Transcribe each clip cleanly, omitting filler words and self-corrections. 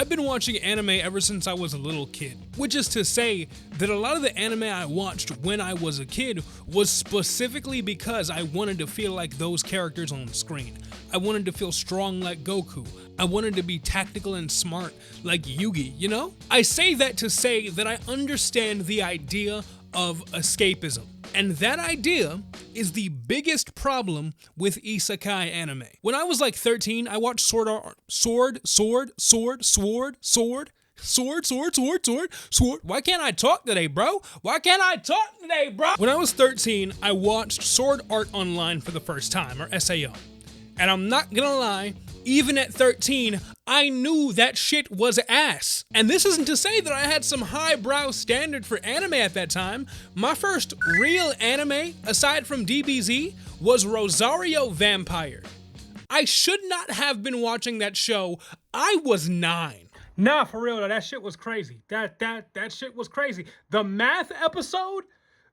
I've been watching anime ever since I was a little kid, which is to say that a lot of the anime I watched when I was a kid was specifically because I wanted to feel like those characters on screen. I wanted to feel strong like Goku. I wanted to be tactical and smart like Yugi, you know? I say that to say that I understand the idea of escapism. And that idea is the biggest problem with isekai anime. When I was like 13, I watched Sword. Why can't I talk today, bro? When I was 13, I watched Sword Art Online for the first time, or SAO. And I'm not gonna lie, even at 13, I knew that shit was ass. And this isn't to say that I had some highbrow standard for anime at that time. My first real anime, aside from DBZ, was Rosario Vampire. I should not have been watching that show. I was 9. Nah, for real though, that shit was crazy. That shit was crazy. The math episode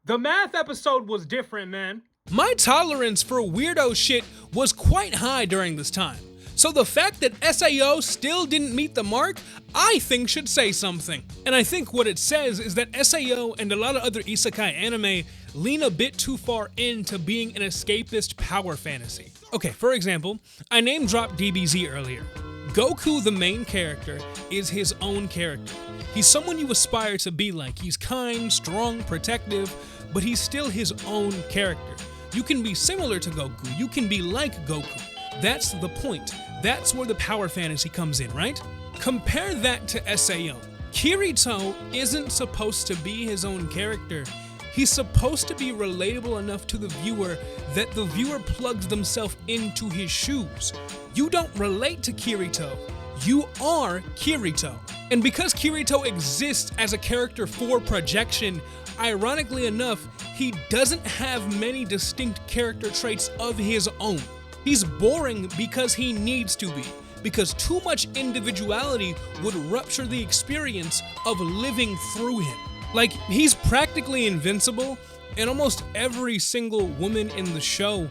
was different, man. My tolerance for weirdo shit was quite high during this time. So the fact that SAO still didn't meet the mark, I think should say something. And I think what it says is that SAO and a lot of other isekai anime lean a bit too far into being an escapist power fantasy. Okay, for example, I name dropped DBZ earlier. Goku, the main character, is his own character. He's someone you aspire to be like. He's kind, strong, protective, but he's still his own character. You can be similar to Goku, you can be like Goku. That's the point. That's where the power fantasy comes in, right? Compare that to SAO. Kirito isn't supposed to be his own character. He's supposed to be relatable enough to the viewer that the viewer plugs themselves into his shoes. You don't relate to Kirito. You are Kirito. And because Kirito exists as a character for projection, ironically enough, he doesn't have many distinct character traits of his own. He's boring because he needs to be, because too much individuality would rupture the experience of living through him. Like, he's practically invincible, and almost every single woman in the show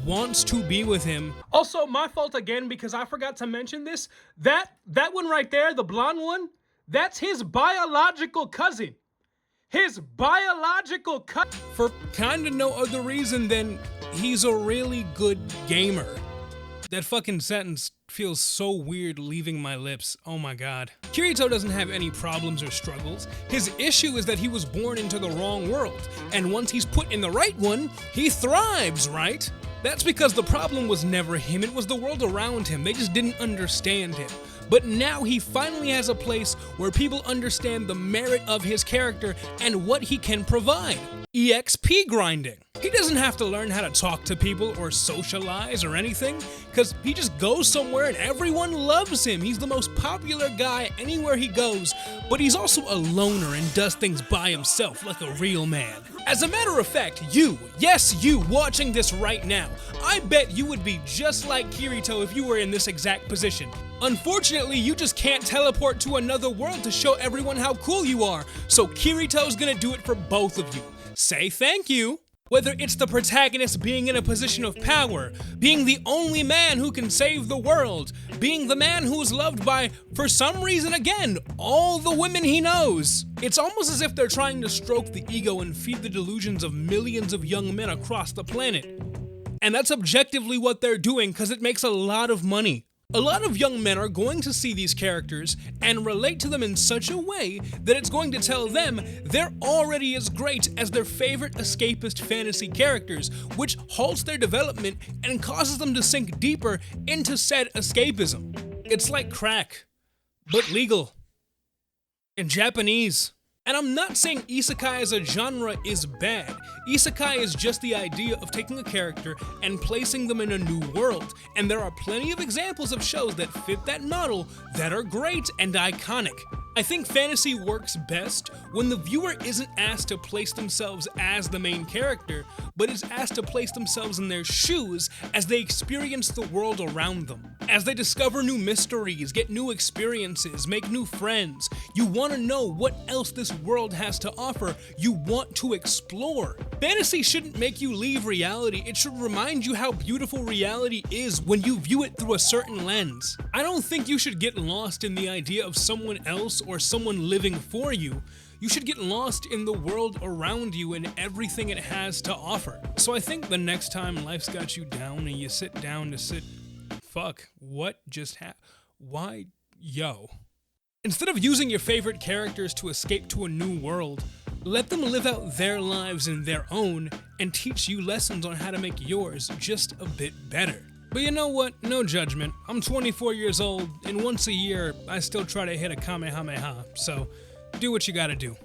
wants to be with him. Also, my fault again, because I forgot to mention this. That one right there, the blonde one, that's his biological cousin. For kinda no other reason than he's a really good gamer. That fucking sentence feels so weird leaving my lips. Oh my god. Kirito doesn't have any problems or struggles. His issue is that he was born into the wrong world, and once he's put in the right one, he thrives, right? That's because the problem was never him, it was the world around him. They just didn't understand him. But now he finally has a place where people understand the merit of his character and what he can provide. EXP grinding. He doesn't have to learn how to talk to people or socialize or anything, because he just goes somewhere and everyone loves him. He's the most popular guy anywhere he goes, but he's also a loner and does things by himself like a real man. As a matter of fact, you, yes you, watching this right now, I bet you would be just like Kirito if you were in this exact position. Unfortunately, you just can't teleport to another world to show everyone how cool you are, so Kirito's gonna do it for both of you. Say thank you. Whether it's the protagonist being in a position of power, being the only man who can save the world, being the man who's loved by, for some reason again, all the women he knows. It's almost as if they're trying to stroke the ego and feed the delusions of millions of young men across the planet. And that's objectively what they're doing because it makes a lot of money. A lot of young men are going to see these characters and relate to them in such a way that it's going to tell them they're already as great as their favorite escapist fantasy characters, which halts their development and causes them to sink deeper into said escapism. It's like crack, but legal. In Japanese. And I'm not saying isekai as a genre is bad. Isekai is just the idea of taking a character and placing them in a new world. And there are plenty of examples of shows that fit that model that are great and iconic. I think fantasy works best when the viewer isn't asked to place themselves as the main character, but is asked to place themselves in their shoes as they experience the world around them. As they discover new mysteries, get new experiences, make new friends, you want to know what else this world has to offer. You want to explore. Fantasy shouldn't make you leave reality. It should remind you how beautiful reality is when you view it through a certain lens. I don't think you should get lost in the idea of someone else or someone living for you. You should get lost in the world around you and everything it has to offer. So I think the next time life's got you down and you sit down to sit, fuck, what just happened? Why? Yo. Instead of using your favorite characters to escape to a new world, let them live out their lives in their own and teach you lessons on how to make yours just a bit better. But you know what? No judgment. I'm 24 years old, and once a year, I still try to hit a Kamehameha, so do what you gotta do.